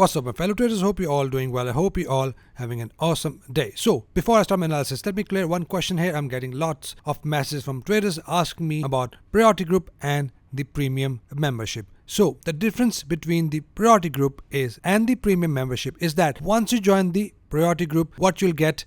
What's up, my fellow traders? Hope you're all doing well. I hope you're all having an awesome day. So before I start my analysis, let me clear one question here. I'm getting lots of messages from traders asking me about priority group and the premium membership. So the difference between the priority group and the premium membership is that once you join the priority group, what you'll get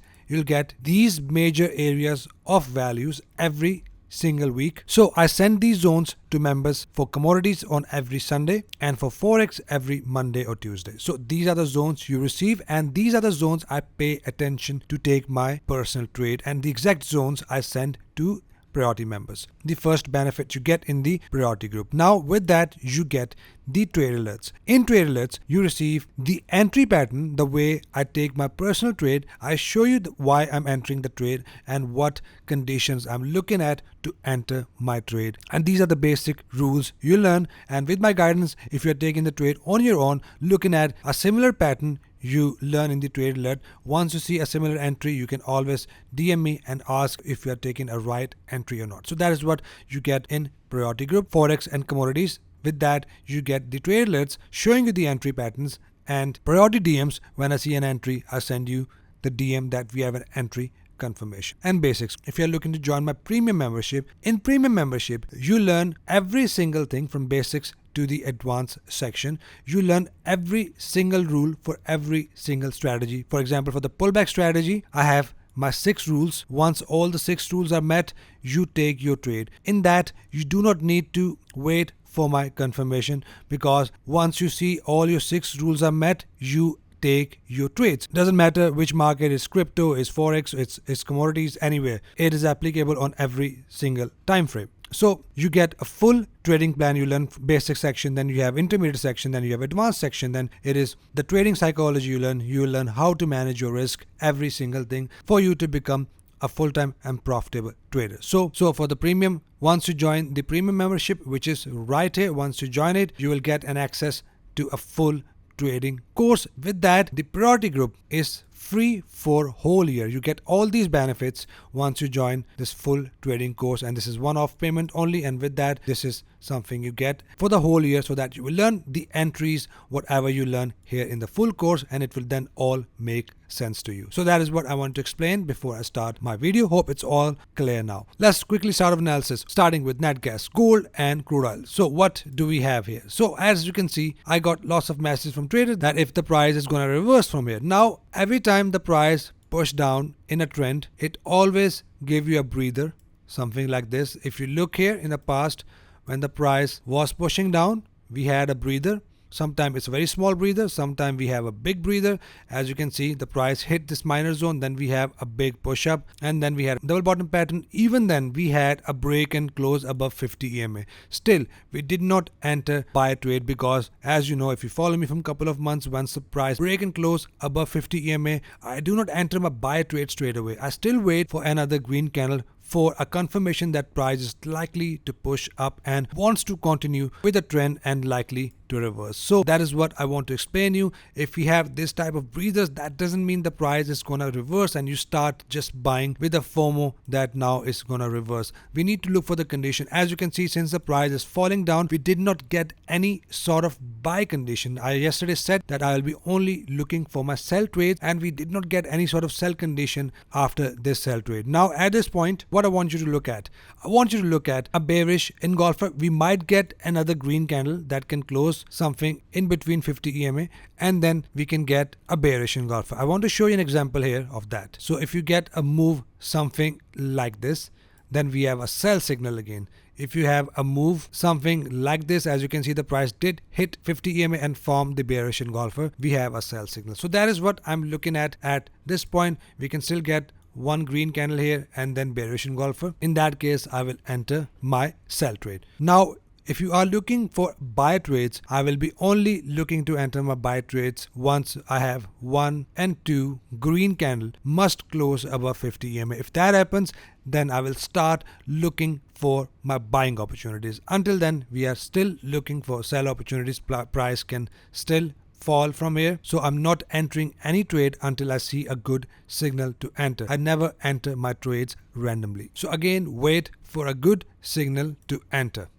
these major areas of values every single week. So I send these zones to members for commodities on every Sunday and for forex every Monday or Tuesday. So these are the zones you receive, and these are the zones I pay attention to take my personal trade, and the exact zones I send to priority members. The first benefit you get in the priority group. Now with that, you get the trade alerts. In trade alerts, you receive the entry pattern, the way I take my personal trade. I show you why I'm entering the trade and what conditions I'm looking at to enter my trade. And these are the basic rules you learn. And with my guidance, if you're taking the trade on your own, looking at a similar pattern you learn in the trade alert, once you see a similar entry, you can always DM me and ask if you are taking a right entry or not. So that is what you get in priority group, forex and commodities. With that, you get the trade alerts showing you the entry patterns, and priority DMs. When I see an entry, I send you the DM that we have an entry confirmation. And basics. If you're looking to join my premium membership, in premium membership, you learn every single thing from basics to the advanced section. You learn every single rule for every single strategy. For example, for the pullback strategy, I have my 6 rules. Once all the 6 rules are met, you take your trade. In that, you do not need to wait for my confirmation, because once you see all your 6 rules are met, you take your trades. Doesn't matter which market, is crypto, is forex, it's commodities, anywhere. It is applicable on every single time frame. So you get a full trading plan. You learn basic section, then you have intermediate section, then you have advanced section, then it is the trading psychology you learn. You learn how to manage your risk, every single thing for you to become a full-time and profitable trader. So for the premium, once you join the premium membership, which is right here, once you join it, you will get an access to a full trading course. With that, the priority group is free for whole year. You get all these benefits once you join this full trading course, and this is one-off payment only. And with that, this is something you get for the whole year, so that you will learn the entries, whatever you learn here in the full course, and it will then all make sense to you. So that is what I want to explain before I start my video. Hope it's all clear now. Let's quickly start with analysis, starting with nat gas, gold and crude oil. So what do we have here? So as you can see, I got lots of messages from traders that if the price is going to reverse from here. Now every time the price push down in a trend, it always give you a breather, something like this. If you look here in the past, when the price was pushing down, we had a breather. Sometimes it's a very small breather, sometimes we have a big breather. As you can see, the price hit this minor zone, then we have a big push up, and then we had double bottom pattern. Even then we had a break and close above 50 EMA. Still, we did not enter buy trade, because as you know, if you follow me from a couple of months, once the price break and close above 50 EMA, I do not enter my buy trade straight away. I still wait for another green candle for a confirmation that price is likely to push up and wants to continue with the trend and likely to reverse. So that is what I want to explain you. If we have this type of breathers, that doesn't mean the price is gonna reverse and you start just buying with a FOMO that now is gonna reverse. We need to look for the condition. As you can see, since the price is falling down, we did not get any sort of buy condition. I yesterday said that I will be only looking for my sell trades, and we did not get any sort of sell condition after this sell trade. Now at this point, what I want you to look at, I want you to look at a bearish engulfer. We might get another green candle that can close something in between 50 EMA, and then we can get a bearish engulfer. I want to show you an example here of that. So if you get a move something like this, then we have a sell signal again. If you have a move something like this, as you can see, the price did hit 50 EMA and form the bearish engulfer, we have a sell signal. So that is what I'm looking at this point. We can still get one green candle here and then bearish engulfer. In that case, I will enter my sell trade. Now if you are looking for buy trades, I will be only looking to enter my buy trades once I have 1 and 2 green candle must close above 50 EMA. If that happens, then I will start looking for my buying opportunities. Until then, we are still looking for sell opportunities. Price can still fall from here, so I'm not entering any trade until I see a good signal to enter. I never enter my trades randomly. So again, wait for a good signal to enter.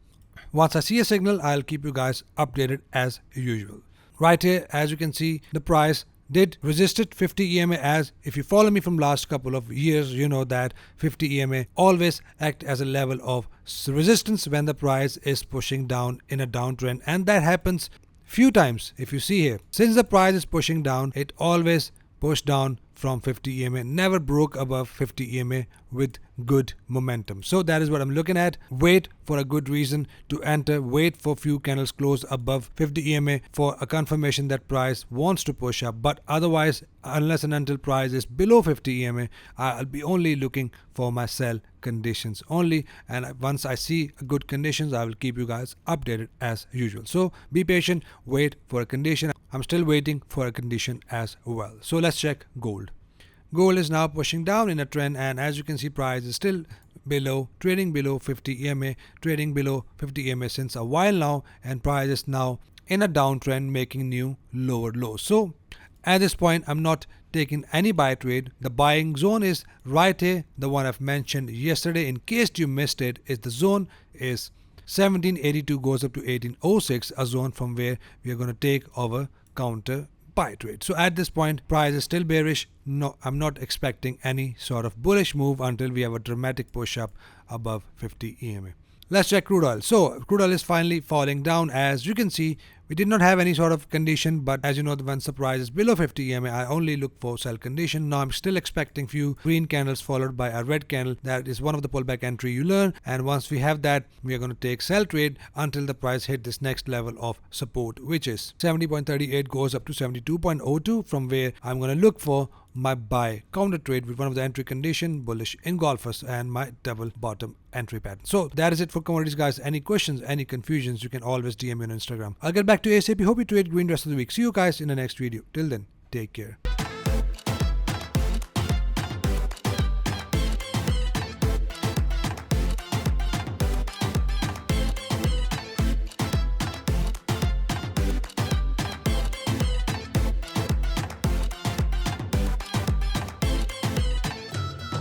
Once I see a signal, I'll keep you guys updated as usual. right here, as you can see, the price did resisted 50 EMA. As if you follow me from last couple of years, you know that 50 EMA always act as a level of resistance when the price is pushing down in a downtrend, and that happens few times. If you see here, since the price is pushing down, it always pushed down from 50 EMA, never broke above 50 EMA with good momentum. So that is what I'm looking at. Wait for a good reason to enter, wait for few candles close above 50 EMA for a confirmation that price wants to push up. But otherwise, unless and until price is below 50 EMA, I'll be only looking for my sell conditions only, and once I see good conditions, I will keep you guys updated as usual. So be patient, wait for a condition. I'm still waiting for a condition as well. So let's check gold. Gold is now pushing down in a trend, and as you can see, price is still below, trading below 50 EMA, trading below 50 EMA since a while now, and price is now in a downtrend, making new lower lows. So at this point, I'm not taking any buy trade. The buying zone is right here, the one I've mentioned yesterday. In case you missed it, is the zone is 1782 goes up to 1806, a zone from where we are going to take our counter buy trade. So at this point, price is still bearish. No, I'm not expecting any sort of bullish move until we have a dramatic push up above 50 EMA. Let's check crude oil. So crude oil is finally falling down. As you can see, we did not have any sort of condition, but as you know, once the price is below 50 EMA, I only look for sell condition. Now I'm still expecting few green candles followed by a red candle. That is one of the pullback entry you learn, and once we have that, we are going to take sell trade until the price hit this next level of support, which is 70.38 goes up to 72.02, from where I'm going to look for my buy counter trade with one of the entry condition bullish engulfers and my double bottom entry pattern. So that is it for commodities, guys. Any questions, any confusions, you can always DM me on Instagram. I'll get back to you ASAP. Hope you trade green rest of the week. See you guys in the next video. Till then, take care.